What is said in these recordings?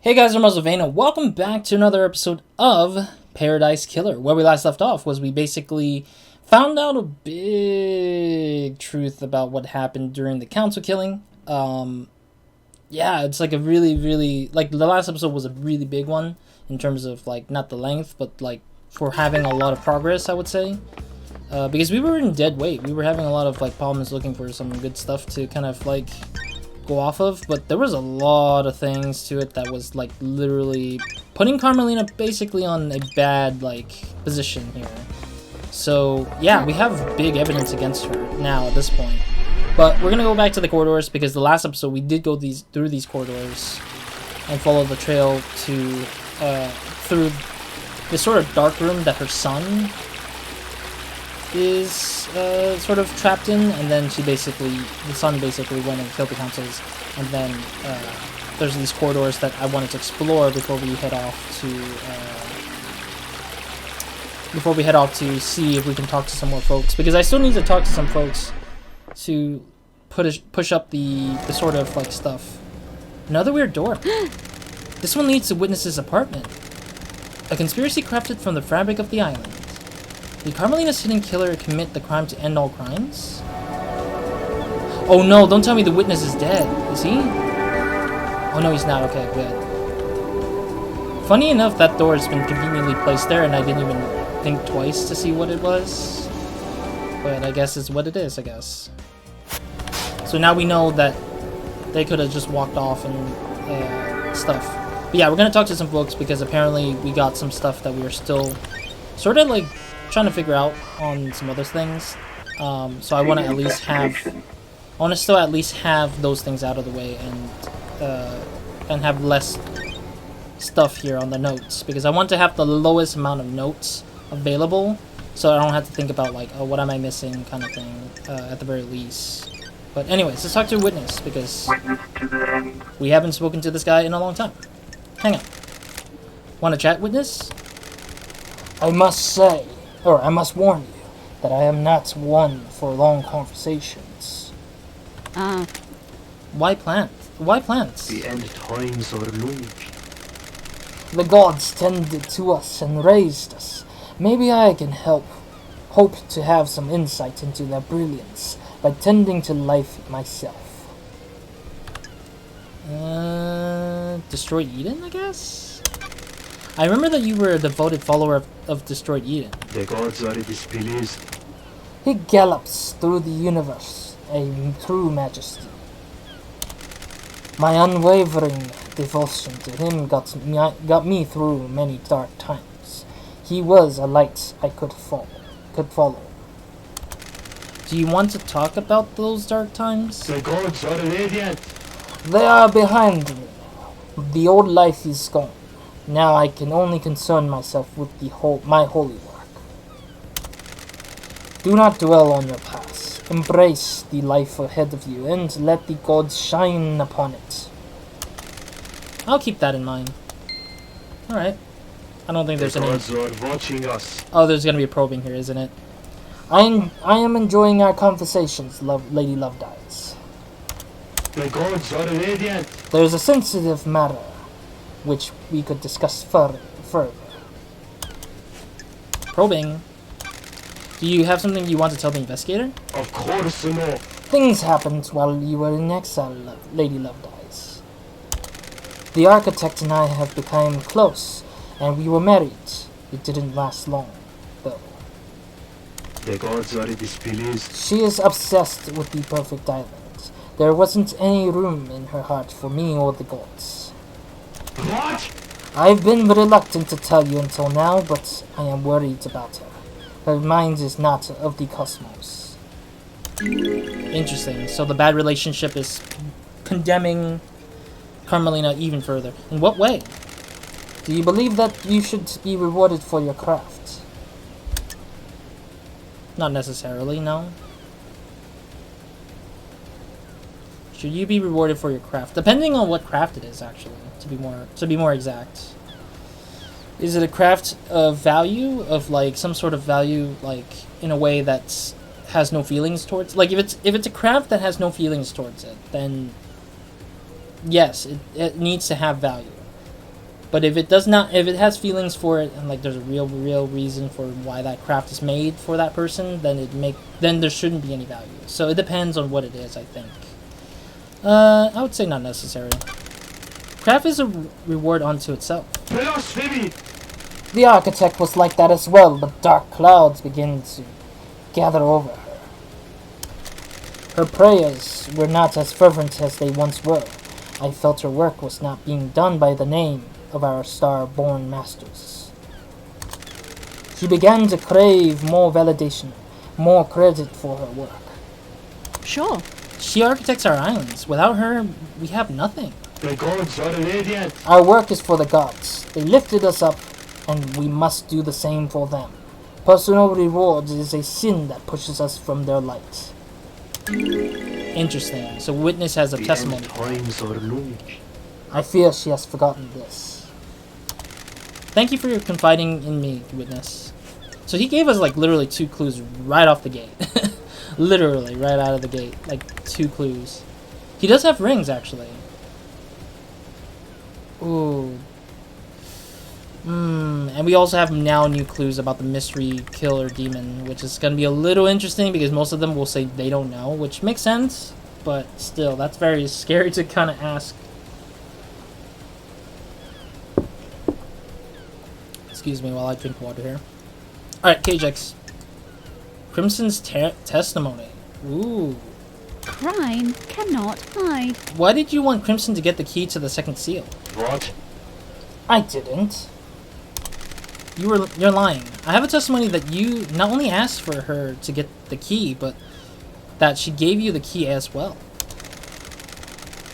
Hey guys, I'm RozaldVaneGAME. Welcome back to another episode of Paradise Killer. Where we last left off was we basically found out a big truth about what happened during the council killing. Yeah, it's like a really, like the last episode was a really big one in terms of like not the length, but like for having a lot of progress, I would say. Because we were in dead weight. We were having a lot of like problems looking for some good stuff to kind of like go off of, but there was a lot of things to it that was like literally putting Carmelina basically on a bad like position here. So yeah, we have big evidence against her now at this point. But we're gonna go back to the corridors because the last episode we did go through these corridors and follow the trail to through this sort of dark room that her son is sort of trapped in, and then the son basically went and killed the councils, and then there's these corridors that I wanted to explore before we head off to see if we can talk to some more folks, because I still need to talk to some folks to push up the sort of like stuff. Another weird door. This one leads to Witness's apartment. A conspiracy crafted from the fabric of the island. Did Carmelina's hidden killer commit the crime to end all crimes? Oh no, don't tell me the Witness is dead. Is he? Oh no, he's not. Okay, good. Funny enough, that door has been conveniently placed there and I didn't even think twice to see what it was. But I guess it's what it is, I guess. So now we know that they could have just walked off and stuff. But yeah, we're gonna talk to some folks because apparently we got some stuff that we are still sort of like trying to figure out on some other things. So I want to still at least have those things out of the way and have less stuff here on the notes, because I want to have the lowest amount of notes available so I don't have to think about like, oh, what am I missing kind of thing at the very least. But anyways, let's talk to a witness because we haven't spoken to this guy in a long time. Hang on. Want to chat, witness? I must warn you that I am not one for long conversations. Why plants? Why plants? The end times are long. The gods tended to us and raised us. Maybe I can hope to have some insight into their brilliance by tending to life myself. Destroyed Eden, I guess? I remember that you were a devoted follower of Destroyed Eden. The gods are displeased. He gallops through the universe, a true majesty. My unwavering devotion to him got me through many dark times. He was a light I could follow. Do you want to talk about those dark times? The gods are radiant. They are behind me now. The old life is gone. Now I can only concern myself with my holy work. Do not dwell on your past. Embrace the life ahead of you and let the gods shine upon it. I'll keep that in mind. Alright. I don't think there's The any... gods are watching us. Oh, there's gonna be a probing here, isn't it? I am enjoying our conversations, Lady Lovedeyes. The gods are radiant. There's a sensitive matter which we could discuss further. Probing. Do you have something you want to tell the investigator? Of course not. Things happened while you were in exile, Lady Lovedeyes. The architect and I have become close, and we were married. It didn't last long, though. The gods are displeased. She is obsessed with the perfect island. There wasn't any room in her heart for me or the gods. What? I've been reluctant to tell you until now, but I am worried about her. Her mind is not of the cosmos. Interesting. So the bad relationship is condemning Carmelina even further. In what way? Do you believe that you should be rewarded for your craft? Not necessarily, no. Should you be rewarded for your craft? Depending on what craft it is, actually, to be more exact. Is it a craft of value, of like some sort of value, like in a way that has no feelings towards? Like if it's a craft that has no feelings towards it, then yes, it needs to have value. But if it does not, if it has feelings for it, and like there's a real reason for why that craft is made for that person, then there shouldn't be any value. So it depends on what it is, I think. I would say not necessary. Craft is a reward unto itself. Blasphemy! The architect was like that as well, but dark clouds began to gather over her. Her prayers were not as fervent as they once were. I felt her work was not being done by the name of our star-born masters. She began to crave more validation, more credit for her work. Sure. She architects our islands. Without her, we have nothing. The gods are radiant. Our work is for the gods. They lifted us up, and we must do the same for them. Personal reward is a sin that pushes us from their light. Interesting. So Witness has a The testimony. end times are looming. I fear she has forgotten this. Thank you for your confiding in me, Witness. So he gave us like literally 2 clues right off the gate. Literally right out of the gate. Like 2 clues. He does have rings, actually. Ooh. And we also have now new clues about the mystery killer demon, which is going to be a little interesting because most of them will say they don't know, which makes sense, but still, that's very scary to kind of ask. Excuse me while I drink water here. Alright, KJX. Crimson's testimony. Ooh. Crime cannot hide. Why did you want Crimson to get the key to the second seal? What? I didn't. You're lying. I have a testimony that you not only asked for her to get the key, but that she gave you the key as well.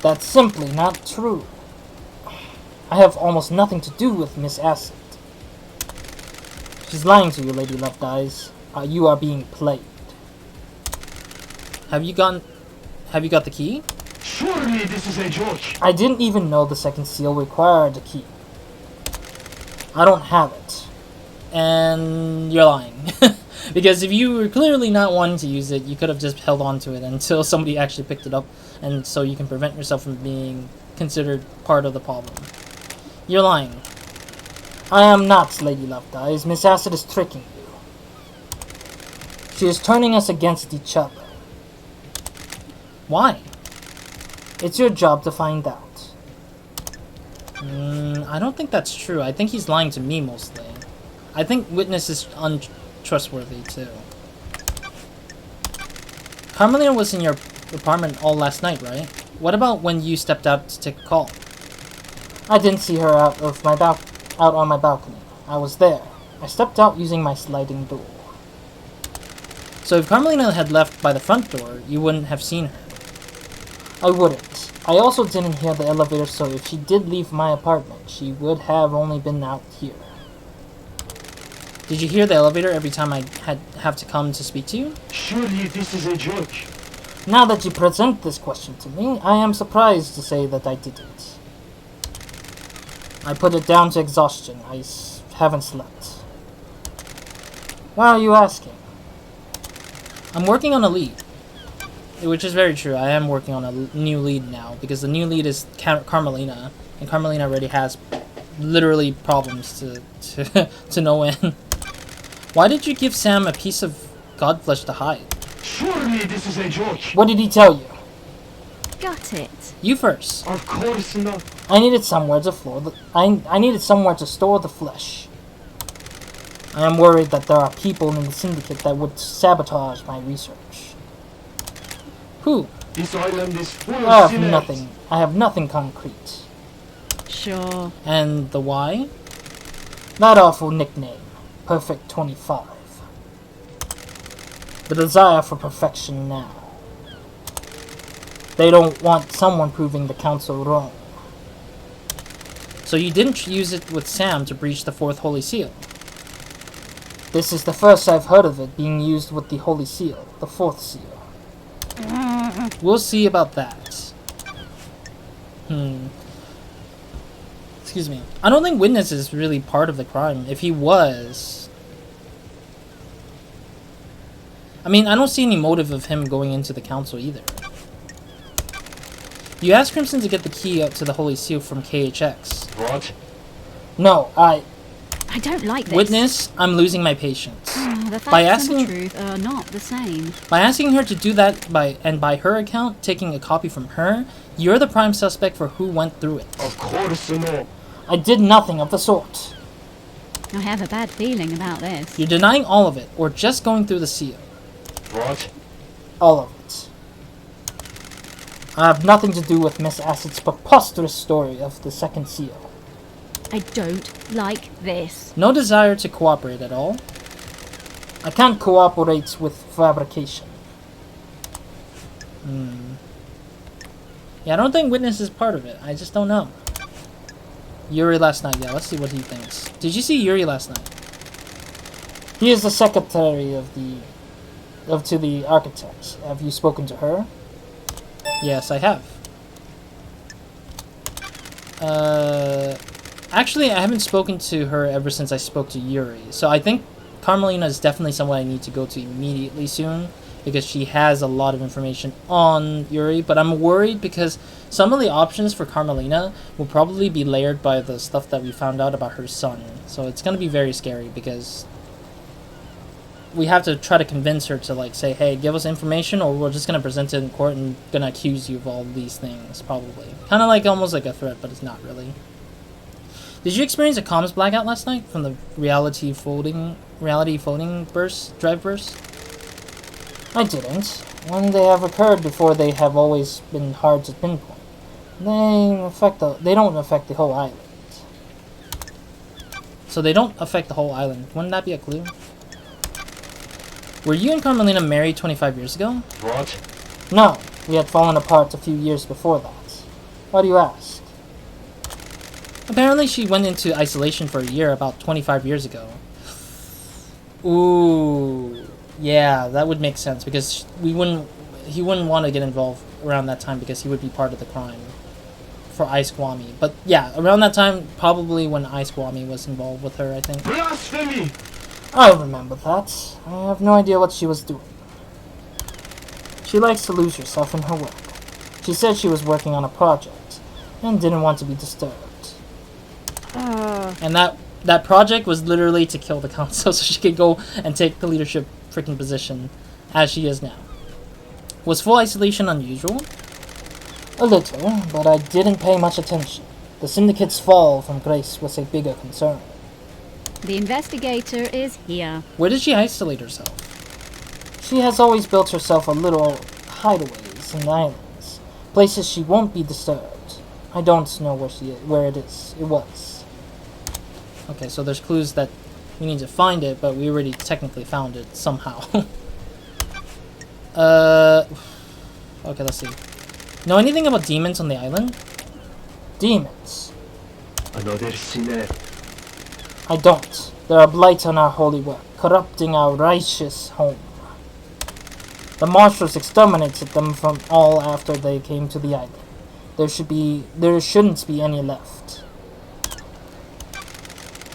That's simply not true. I have almost nothing to do with Miss Acid. She's lying to you, Lady Left Eyes. You are being played. Have you got the key? Surely this is a joke. I didn't even know the second seal required a key. I don't have it. And you're lying. Because if you were clearly not wanting to use it, you could have just held on to it until somebody actually picked it up, and so you can prevent yourself from being considered part of the problem. You're lying. I am not, Lady Left Eyes. Miss Acid is tricking you. She is turning us against each other. Why? It's your job to find out. I don't think that's true. I think he's lying to me mostly. I think Witness is untrustworthy too. Carmelina was in your apartment all last night, right? What about when you stepped out to take a call? I didn't see her out on my balcony. I was there. I stepped out using my sliding door. So if Carmelina had left by the front door, you wouldn't have seen her. I wouldn't. I also didn't hear the elevator, so if she did leave my apartment, she would have only been out here. Did you hear the elevator every time I have to come to speak to you? Surely this is a joke. Now that you present this question to me, I am surprised to say that I didn't. I put it down to exhaustion. I haven't slept. Why are you asking? I'm working on a lead. Which is very true. I am working on a new lead now, because the new lead is Carmelina, and Carmelina already has literally problems to no end. Why did you give Sam a piece of godflesh to hide? Surely this is a joke. What did he tell you? Got it. You first. Of course not. I needed somewhere to I needed somewhere to store the flesh. I am worried that there are people in the syndicate that would sabotage my research. Who? This island is full of I have sinners. nothing. I have nothing concrete. Sure. And the why? That awful nickname, Perfect 25. The desire for perfection now. They don't want someone proving the council wrong. So you didn't use it with Sam to breach the 4th Holy Seal? This is the first I've heard of it being used with the Holy Seal, the 4th seal. We'll see about that. Excuse me. I don't think Witness is really part of the crime. If he was... I mean, I don't see any motive of him going into the council either. You asked Crimson to get the key up to the Holy Seal from KHX. What? No, I don't like this. Witness, I'm losing my patience. The By facts and the asking- truth are not the same. By asking her to do that, by her account, taking a copy from her, you're the prime suspect for who went through it. Of course not. I did nothing of the sort. I have a bad feeling about this. You're denying all of it, or just going through the seal. What? All of it. I have nothing to do with Miss Acid's preposterous story of the second seal. I don't like this. No desire to cooperate at all. I can't cooperate with fabrication. Yeah, I don't think Witness is part of it. I just don't know. Yuri last night. Yeah, let's see what he thinks. Did you see Yuri last night? He is the secretary to the architects. Have you spoken to her? Yes, I have. Actually, I haven't spoken to her ever since I spoke to Yuri. So I think Carmelina is definitely someone I need to go to immediately soon, because she has a lot of information on Yuri. But I'm worried because some of the options for Carmelina will probably be layered by the stuff that we found out about her son. So it's going to be very scary because we have to try to convince her to, like, say, hey, give us information, or we're just going to present it in court and going to accuse you of all these things, probably. Kind of like, almost like a threat, but it's not really. Did you experience a comms blackout last night from the reality folding burst, drive burst? I didn't. When they have occurred before, they have always been hard to pinpoint. They don't affect the whole island. So they don't affect the whole island. Wouldn't that be a clue? Were you and Carmelina married 25 years ago? What? No, we had fallen apart a few years before that. Why do you ask? Apparently she went into isolation for a year about 25 years ago. Ooh, yeah, that would make sense, because he wouldn't want to get involved around that time because he would be part of the crime for Ice Kowami. But yeah, around that time, probably when Ice Kowami was involved with her, I think. Blasphemy! I remember that. I have no idea what she was doing. She likes to lose herself in her work. She said she was working on a project and didn't want to be disturbed. And that project was literally to kill the council so she could go and take the leadership freaking position as she is now. Was full isolation unusual? A little, but I didn't pay much attention. The Syndicate's fall from grace was a bigger concern. The investigator is here. Where did she isolate herself? She has always built herself a little hideaways in the islands, places she won't be disturbed. I don't know where it is. It was. Okay, so there's clues that we need to find it, but we already technically found it somehow. Okay, let's see. Know anything about demons on the island? Demons? Another sinner. I don't. They're a blight on our holy work, corrupting our righteous home. The marshals exterminated them from all after they came to the island. There shouldn't be any left.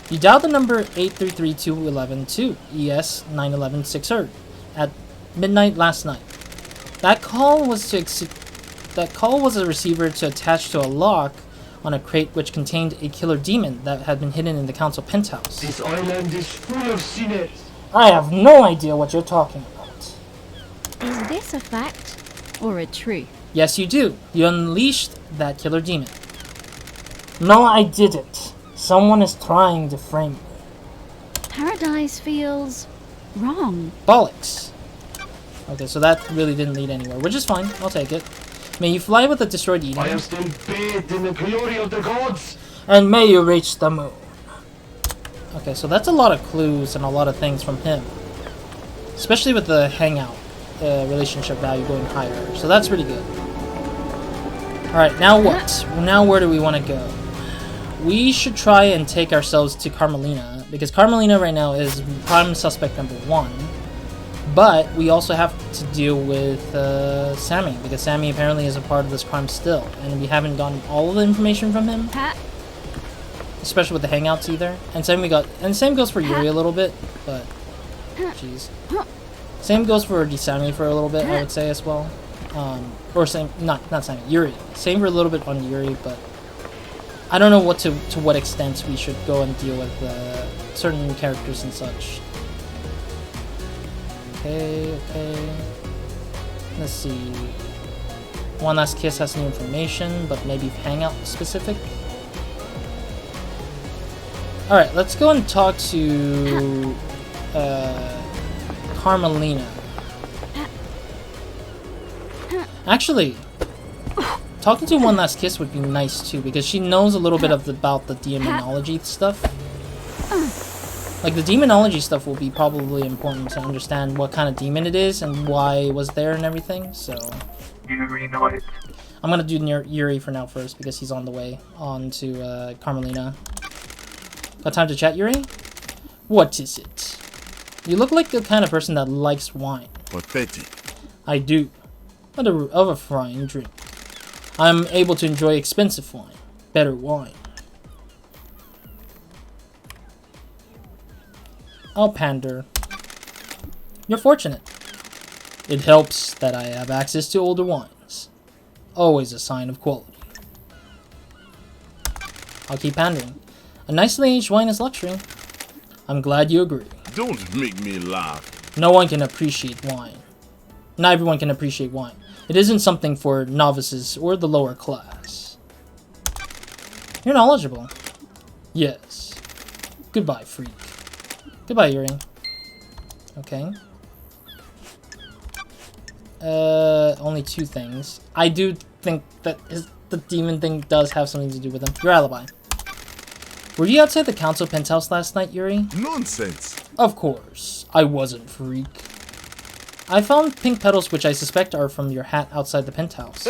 You dialed the number 833-211-2 ES 9116 at midnight last night. That call was a receiver to attach to a lock on a crate which contained a killer demon that had been hidden in the council penthouse. This island is full of sinners. I have no idea what you're talking about. Is this a fact or a truth? Yes, you do. You unleashed that killer demon. No, I didn't. Someone is trying to frame me. Paradise feels wrong. Bollocks. Okay, so that really didn't lead anywhere, which is fine. I'll take it. May you fly with the destroyed Eden. I am still bathed in the glory of the gods. And may you reach the moon. Okay, so that's a lot of clues and a lot of things from him. Especially with the hangout relationship value going higher. So that's pretty good. Alright, now what? Now where do we want to go? We should try and take ourselves to Carmelina, because Carmelina right now is prime suspect number 1. But we also have to deal with Sammy, because Sammy apparently is a part of this crime still, and we haven't gotten all of the information from him, especially with the hangouts either. And same goes for Yuri a little bit, but jeez. Same goes for Sammy for a little bit, I would say as well. Or same, not Sammy, Yuri. Same for a little bit on Yuri, but I don't know what to what extent we should go and deal with certain characters and such. Okay. Let's see. One Last Kiss has new information, but maybe Hangout specific. Alright, let's go and talk to Carmelina. Actually, talking to One Last Kiss would be nice too, because she knows a little bit about the demonology stuff. Like, the demonology stuff will be probably important to understand what kind of demon it is and why it was there and everything, so... Yuri noise. I'm gonna do Yuri for now first, because he's on the way on to Carmelina. Got time to chat, Yuri? What is it? You look like the kind of person that likes wine. Pathetic. I do. Of a fine drink. I'm able to enjoy expensive wine. Better wine. I'll pander. You're fortunate. It helps that I have access to older wines. Always a sign of quality. I'll keep pandering. A nicely aged wine is luxury. I'm glad you agree. Don't make me laugh. No one can appreciate wine. Not everyone can appreciate wine. It isn't something for novices or the lower class. You're knowledgeable. Yes. Goodbye, freak. Goodbye, Yuri. Okay. Only two things. I do think that the demon thing does have something to do with him. Your alibi. Were you outside the council penthouse last night, Yuri? Nonsense. Of course. I wasn't, freak. I found pink petals which I suspect are from your hat outside the penthouse.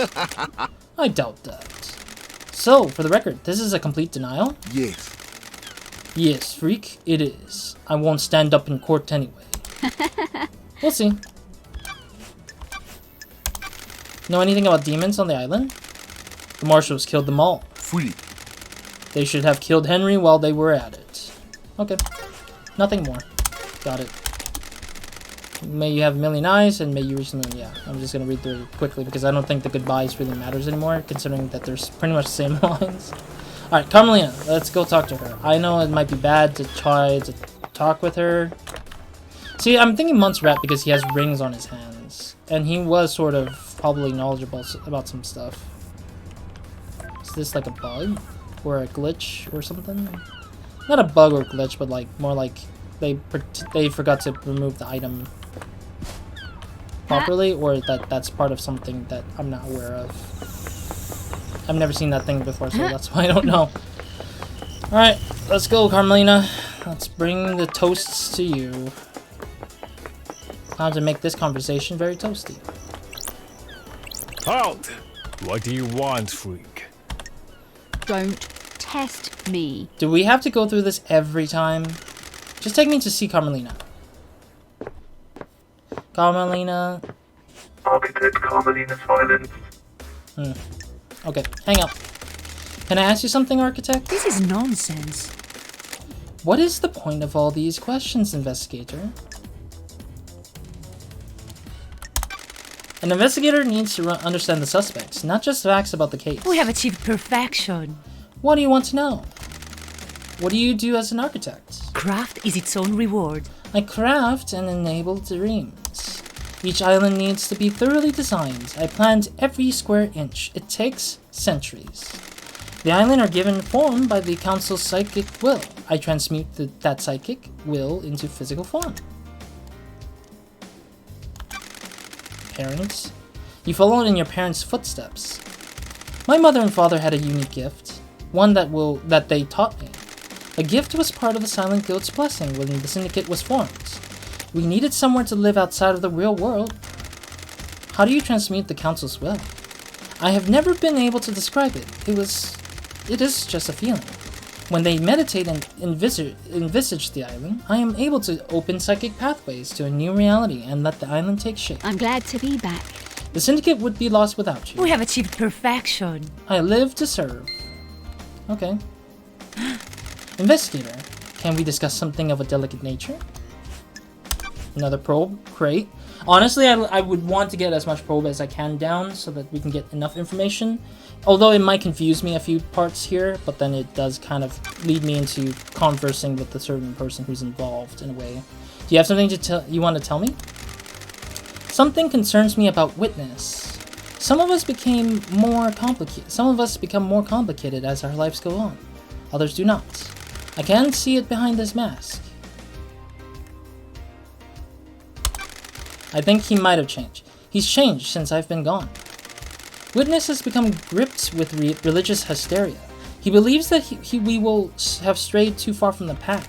I doubt that. So, for the record, this is a complete denial? Yes. Yes, freak, it is. I won't stand up in court anyway. We'll see. Know anything about demons on the island? The marshals killed them all. Freak. They should have killed Henry while they were at it. Okay. Nothing more. Got it. May you have a million eyes, and may you reach the moon. Yeah, I'm just gonna read through it quickly, because I don't think the goodbyes really matters anymore, considering that there's pretty much the same lines. Alright, Carmelina, let's go talk to her. I know it might be bad to try to talk with her. See, I'm thinking Munt's rat because he has rings on his hands. And he was sort of probably knowledgeable about some stuff. Is this like a bug? Or a glitch or something? Not a bug or glitch, but like more like they forgot to remove the item properly, or that's part of something that I'm not aware of. I've never seen that thing before, so that's why I don't know. Alright, let's go, Carmelina. Let's bring the toasts to you. Time to make this conversation very toasty. Halt! What do you want, freak? Don't test me. Do we have to go through this every time? Just take me to see Carmelina. Carmelina. Architect Carmelina's violence. Okay, hang up. Can I ask you something, Architect? This is nonsense. What is the point of all these questions, Investigator? An investigator needs to understand the suspects, not just facts about the case. We have achieved perfection. What do you want to know? What do you do as an architect? Craft is its own reward. I craft and enable dreams. Each island needs to be thoroughly designed. I planned every square inch. It takes centuries. The island are given form by the council's psychic will. I transmute that psychic will into physical form. Parents? You followed in your parents' footsteps. My mother and father had a unique gift, one that they taught me. A gift was part of the Silent Guild's blessing when the Syndicate was formed. We needed somewhere to live outside of the real world. How do you transmute the Council's will? I have never been able to describe it. It is just a feeling. When they meditate and envisage the island, I am able to open psychic pathways to a new reality and let the island take shape. I'm glad to be back. The Syndicate would be lost without you. We have achieved perfection. I live to serve. Okay. Investigator, can we discuss something of a delicate nature? Another probe, great. Honestly, I would want to get as much probe as I can down so that we can get enough information. Although it might confuse me a few parts here, but then it does kind of lead me into conversing with the certain person who's involved in a way. Do you have something you want to tell me? Something concerns me about Witness. Some of us become more complicated as our lives go on. Others do not. I can see it behind this mask. I think he might have changed. He's changed since I've been gone. Witness has become gripped with religious hysteria. He believes that we will have strayed too far from the path.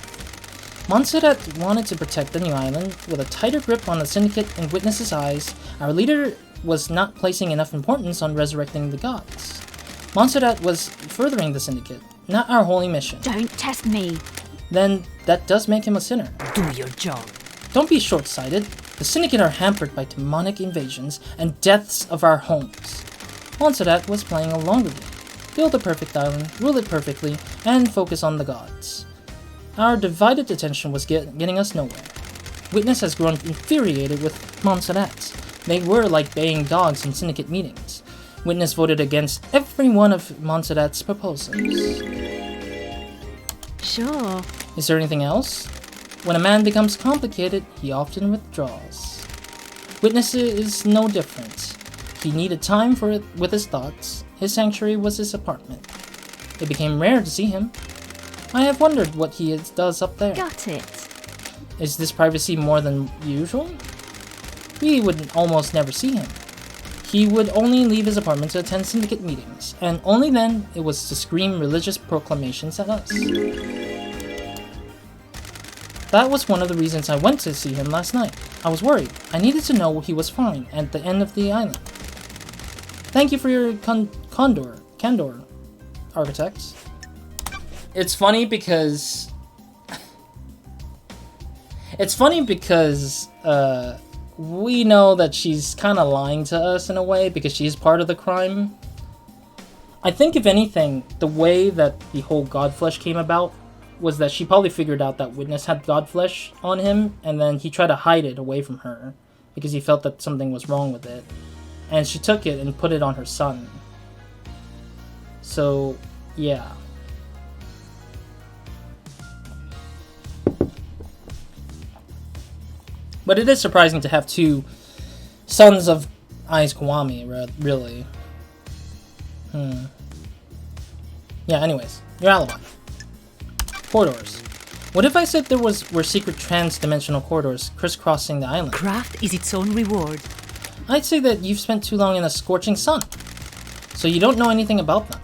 Montserrat wanted to protect the new island. With a tighter grip on the Syndicate in Witness's eyes, our leader was not placing enough importance on resurrecting the gods. Montserrat was furthering the Syndicate, not our holy mission. Don't test me. Then that does make him a sinner. Do your job. Don't be short-sighted. The Syndicate are hampered by demonic invasions and deaths of our homes. Montserrat was playing a longer game. Build a perfect island, rule it perfectly, and focus on the gods. Our divided attention was getting us nowhere. Witness has grown infuriated with Montserrat. They were like baying dogs in Syndicate meetings. Witness voted against every one of Montserrat's proposals. Sure. Is there anything else? When a man becomes complicated, he often withdraws. Witness is no different. He needed time for it with his thoughts. His sanctuary was his apartment. It became rare to see him. I have wondered what he does up there. Got it. Is this privacy more than usual? We would almost never see him. He would only leave his apartment to attend Syndicate meetings, and only then it was to scream religious proclamations at us. That was one of the reasons I went to see him last night. I was worried. I needed to know he was fine at the end of the island. Thank you for your candor, architects. It's funny because we know that she's kind of lying to us in a way because she's part of the crime. I think if anything, the way that the whole Godflesh came about was that she probably figured out that Witness had Godflesh on him, and then he tried to hide it away from her because he felt that something was wrong with it. And she took it and put it on her son. So, yeah. But it is surprising to have two sons of Eyes Kowami, really. Yeah, anyways. Your alibi. Corridors. What if I said there were secret trans-dimensional corridors crisscrossing the island? Craft is its own reward. I'd say that you've spent too long in the scorching sun, so you don't know anything about them.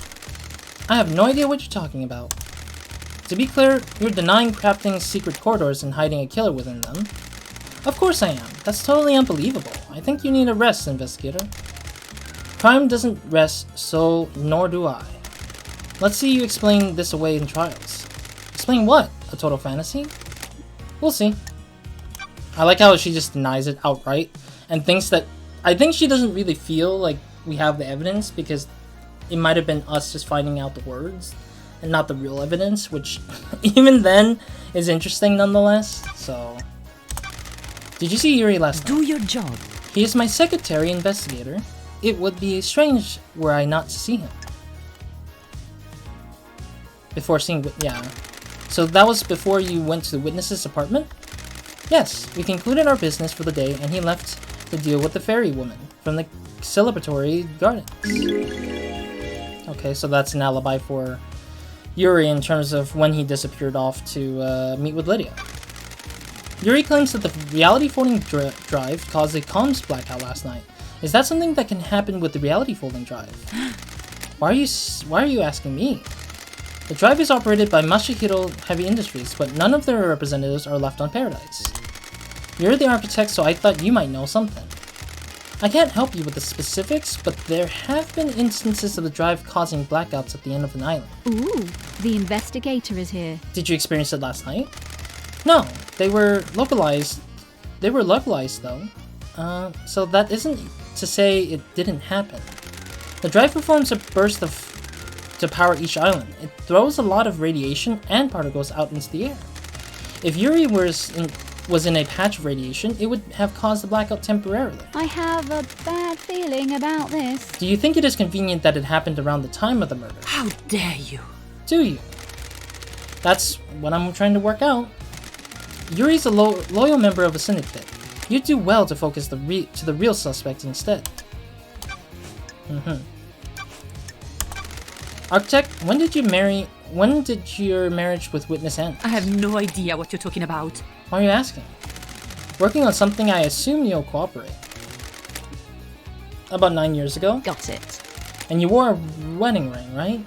I have no idea what you're talking about. To be clear, you're denying crafting secret corridors and hiding a killer within them. Of course I am. That's totally unbelievable. I think you need a rest, investigator. Crime doesn't rest, so nor do I. Let's see you explain this away in trials. Explain what? A total fantasy? We'll see. I like how she just denies it outright and thinks that... I think she doesn't really feel like we have the evidence because it might have been us just finding out the words and not the real evidence, which even then is interesting nonetheless, so... Did you see Yuri last night? Do your job. He is my secretary investigator. It would be strange were I not to see him. Before seeing... yeah. So that was before you went to the witness's apartment? Yes, we concluded our business for the day and he left to deal with the fairy woman from the celebratory gardens. Okay, so that's an alibi for Yuri in terms of when he disappeared off to meet with Lydia. Yuri claims that the reality folding drive caused a comms blackout last night. Is that something that can happen with the reality folding drive? Why are you asking me? The drive is operated by Masahiro Heavy Industries, but none of their representatives are left on Paradise. You're the architect, so I thought you might know something. I can't help you with the specifics, but there have been instances of the drive causing blackouts at the end of an island. Ooh, the investigator is here. Did you experience it last night? No, they were localized. They were localized though. So that isn't to say it didn't happen. The drive performs a burst to power each island. It throws a lot of radiation and particles out into the air. If Yuri was was in a patch of radiation, it would have caused the blackout temporarily. I have a bad feeling about this. Do you think it is convenient that it happened around the time of the murder? How dare you? Do you? That's what I'm trying to work out. Yuri's a loyal member of a syndicate. You'd do well to focus to the real suspect instead. Architect, when did your marriage with Witness end? I have no idea what you're talking about. Why are you asking? Working on something I assume you'll cooperate. About 9 years ago. Got it. And you wore a wedding ring, right?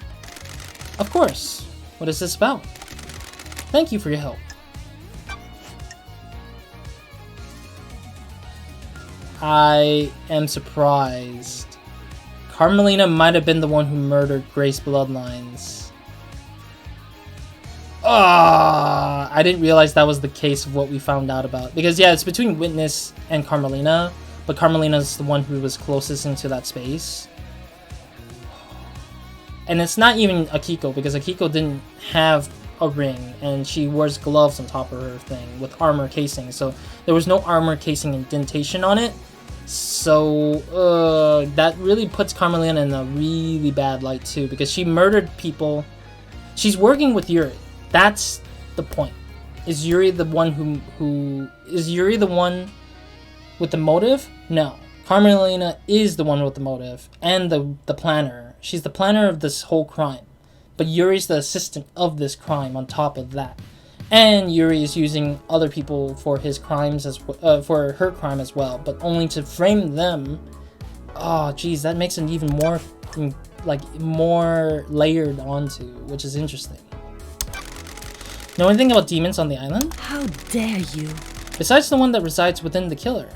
Of course. What is this about? Thank you for your help. I am surprised. Carmelina might have been the one who murdered Grace Bloodlines. Ah, I didn't realize that was the case of what we found out about. Because yeah, it's between Witness and Carmelina, but Carmelina's the one who was closest into that space. And it's not even Akiko, because Akiko didn't have a ring, and she wears gloves on top of her thing with armor casing, so there was no armor casing indentation on it. So that really puts Carmelina in a really bad light too, because she murdered people. She's working with Yuri. That's the point. Is Yuri the one is Yuri the one with the motive? No. Carmelina is the one with the motive and the planner. She's the planner of this whole crime. But Yuri's the assistant of this crime on top of that. And Yuri is using other people for his crimes for her crime as well, but only to frame them. Oh, geez, that makes it even more, more layered onto, which is interesting. Know anything about demons on the island? How dare you? Besides the one that resides within the killer.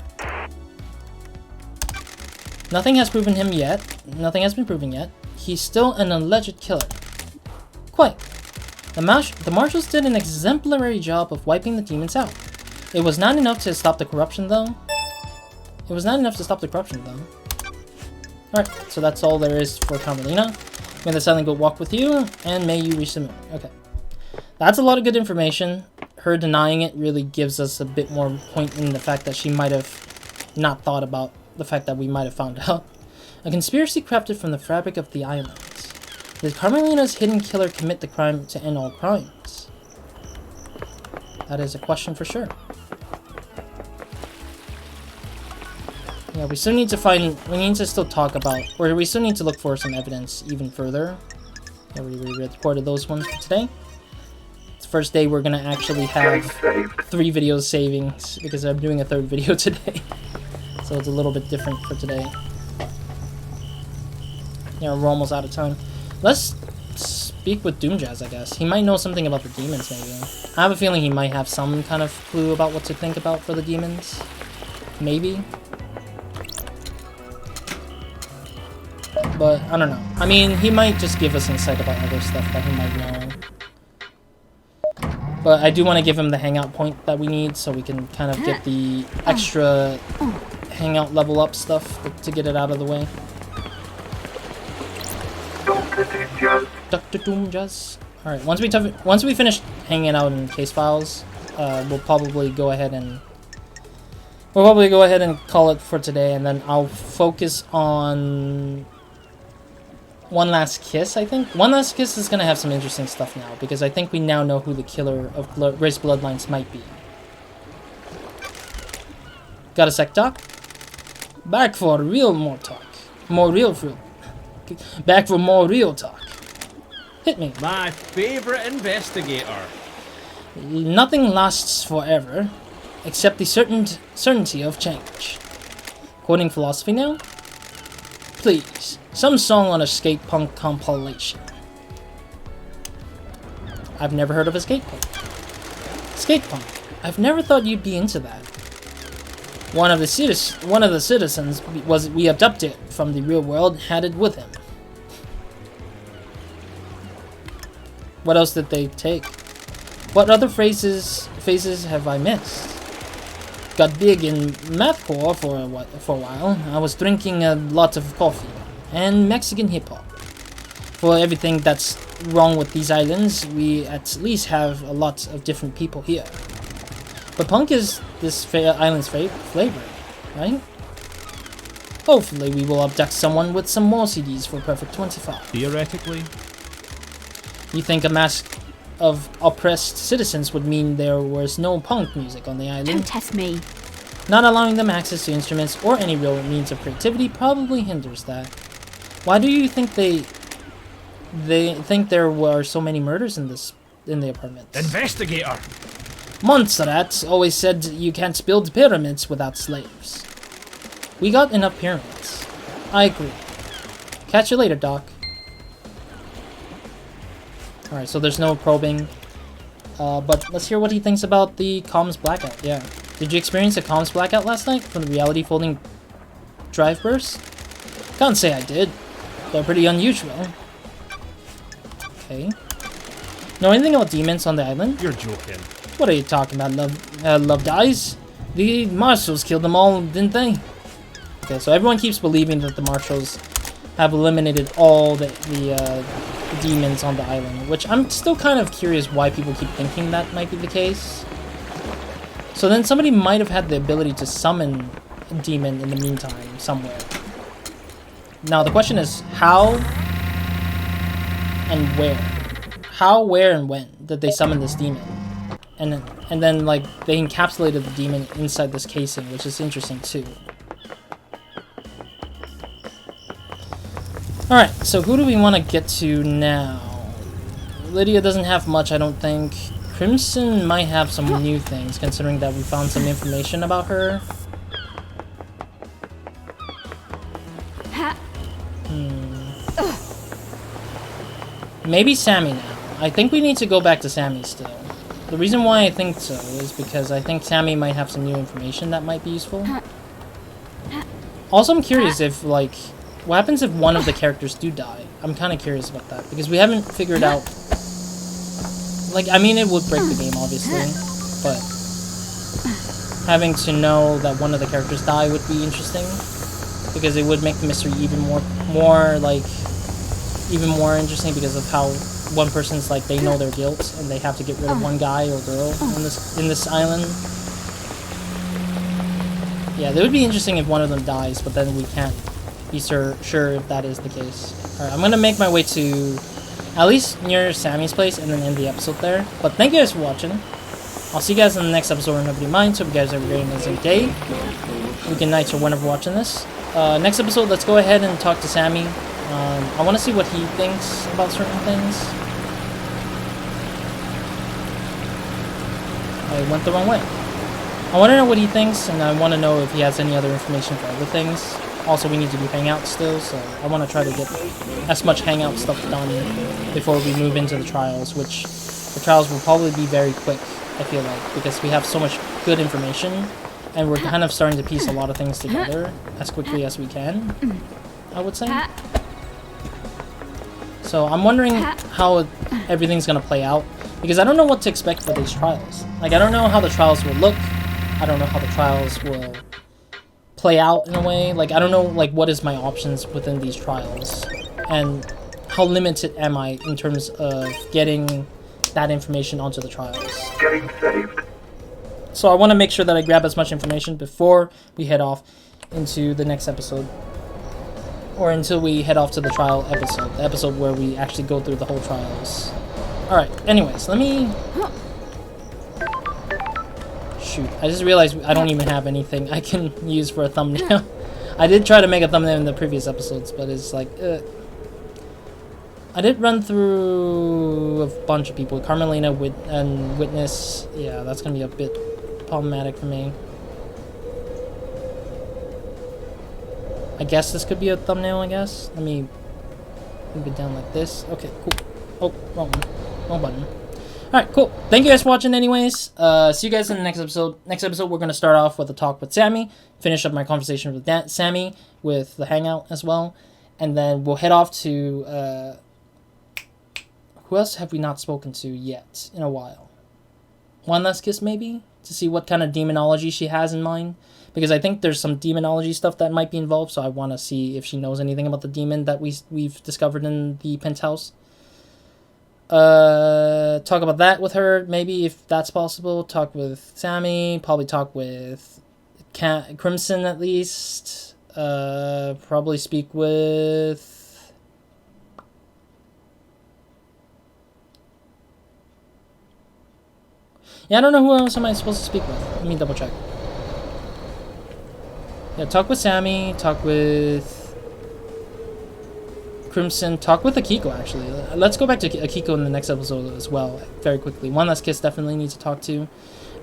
Nothing has proven him yet. Nothing has been proven yet. He's still an alleged killer. Quite. The marshals did an exemplary job of wiping the demons out. It was not enough to stop the corruption, though. Alright, so that's all there is for Carmelina. May the silent goat walk with you, and may you reach the moon. Okay. That's a lot of good information. Her denying it really gives us a bit more point in the fact that she might have not thought about the fact that we might have found out. A conspiracy crafted from the fabric of the island. Did Carmelina's hidden killer commit the crime to end all crimes? That is a question for sure. Yeah, we still need to still talk about, or we still need to look for some evidence even further. Yeah, we recorded those ones for today. It's the first day we're gonna actually have 3 videos savings, because I'm doing a 3rd video today. So it's a little bit different for today. Yeah, we're almost out of time. Let's speak with Doomjazz, I guess. He might know something about the demons, maybe. I have a feeling he might have some kind of clue about what to think about for the demons. Maybe. But, I don't know. I mean, he might just give us insight about other stuff that he might know. But I do want to give him the hangout point that we need, so we can kind of get the extra hangout level up stuff to get it out of the way. Dr. Doomjazz. Alright, once we finish hanging out in case files, we'll probably go ahead and call it for today, and then I'll focus on One Last Kiss, I think. One Last Kiss is gonna have some interesting stuff now, because I think we now know who the killer of Grace Bloodlines might be. Got a sec, Doc? Back for more talk. Back for more real talk. Hit me. My favorite investigator. Nothing lasts forever, except the certainty of change. Quoting philosophy now? Please, some song on a skate punk compilation. I've never heard of a skate punk. Skate punk. I've never thought you'd be into that. One of the citizens we abducted from the real world had it with him. What else did they take? What other phases have I missed? Got big in math core for a while. I was drinking a lot of coffee and Mexican hip hop. For everything that's wrong with these islands, we at least have a lot of different people here. But punk is this island's flavor, right? Hopefully we will abduct someone with some more CDs for Perfect 25. Theoretically? You think a mass of oppressed citizens would mean there was no punk music on the island? Don't test me. Not allowing them access to instruments or any real means of creativity probably hinders that. Why do you think they think there were so many murders in the apartments? Investigator! Montserrat always said you can't build pyramids without slaves. We got enough pyramids. I agree. Catch you later, Doc. Alright, so there's no probing. But let's hear what he thinks about the comms blackout. Yeah. Did you experience a comms blackout last night from the reality folding drive burst? Can't say I did. They're pretty unusual. Okay. Know anything about demons on the island? You're joking. What are you talking about? Love dies? The marshals killed them all, didn't they? Okay, so everyone keeps believing that the marshals have eliminated all the demons on the island, which I'm still kind of curious why people keep thinking that might be the case. So then somebody might have had the ability to summon a demon in the meantime, somewhere. Now the question is, how and where? How, where, and when did they summon this demon? And then, like, they encapsulated the demon inside this casing, which is interesting, too. Alright, so who do we want to get to now? Lydia doesn't have much, I don't think. Crimson might have some new things, considering that we found some information about her. Maybe Sammy now. I think we need to go back to Sammy still. The reason why I think so is because I think Sammy might have some new information that might be useful. Also, I'm curious if, like, what happens if one of the characters do die? I'm kind of curious about that, because we haven't figured out... Like, I mean, it would break the game, obviously, but having to know that one of the characters die would be interesting, because it would make the mystery even more interesting because of how one person's like, they know their guilt and they have to get rid of one guy or girl in this island. Yeah, that would be interesting if one of them dies, but then we can't be sure if that is the case. Alright, I'm gonna make my way to at least near Sammy's place and then end the episode there. But thank you guys for watching. I'll see you guys in the next episode of Nobody Minds. Hope you guys have a very amazing day, weekend, nights, or whenever watching this. Next episode, let's go ahead and talk to Sammy. I want to see what he thinks about certain things. I went the wrong way. I want to know what he thinks, and I want to know if he has any other information for other things. Also, we need to do hangouts still, so I want to try to get as much hangout stuff done before we move into the trials, which the trials will probably be very quick, I feel like, because we have so much good information, and we're kind of starting to piece a lot of things together as quickly as we can, I would say. So I'm wondering how everything's going to play out, because I don't know what to expect for these trials. Like, I don't know how the trials will look. I don't know how the trials will play out in a way. Like, I don't know, like, what is my options within these trials, and how limited am I in terms of getting that information onto the trials. Getting saved. So I want to make sure that I grab as much information before we head off into the next episode. Or until we head off to the trial episode. The episode where we actually go through the whole trials. Alright, anyways, let me... Shoot, I just realized I don't even have anything I can use for a thumbnail. I did try to make a thumbnail in the previous episodes, but it's like... I did run through a bunch of people. Carmelina and Witness. Yeah, that's going to be a bit problematic for me. I guess this could be a thumbnail, I guess. Let me move it down like this. Okay, cool. Oh, wrong one. Wrong button. Alright, cool. Thank you guys for watching anyways. See you guys in the next episode. Next episode, we're going to start off with a talk with Sammy. Finish up my conversation with Sammy with the hangout as well. And then we'll head off to... who else have we not spoken to yet in a while? One Last Kiss, maybe? To see what kind of demonology she has in mind. Because I think there's some demonology stuff that might be involved, so I want to see if she knows anything about the demon that we've discovered in the penthouse. Talk about that with her, maybe, if that's possible. Talk with Sammy. Probably talk with Crimson, at least. Probably speak with... Yeah, I don't know who else am I supposed to speak with. Let me double check. Yeah, talk with Sammy. Talk with... Crimson, talk with Akiko, actually. Let's go back to Akiko in the next episode as well, very quickly. One Last Kiss definitely needs to talk to.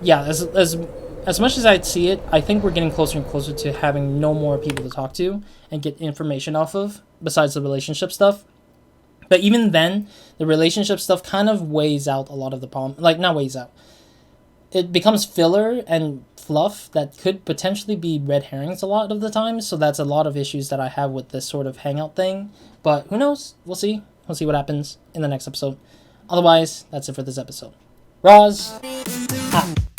Yeah, as much as I'd see it, I think we're getting closer and closer to having no more people to talk to and get information off of, besides the relationship stuff. But even then, the relationship stuff kind of weighs out a lot of the problem. Like, not weighs out. It becomes filler and fluff that could potentially be red herrings a lot of the time. So that's a lot of issues that I have with this sort of hangout thing. But who knows? We'll see. We'll see what happens in the next episode. Otherwise, that's it for this episode. Roz, out.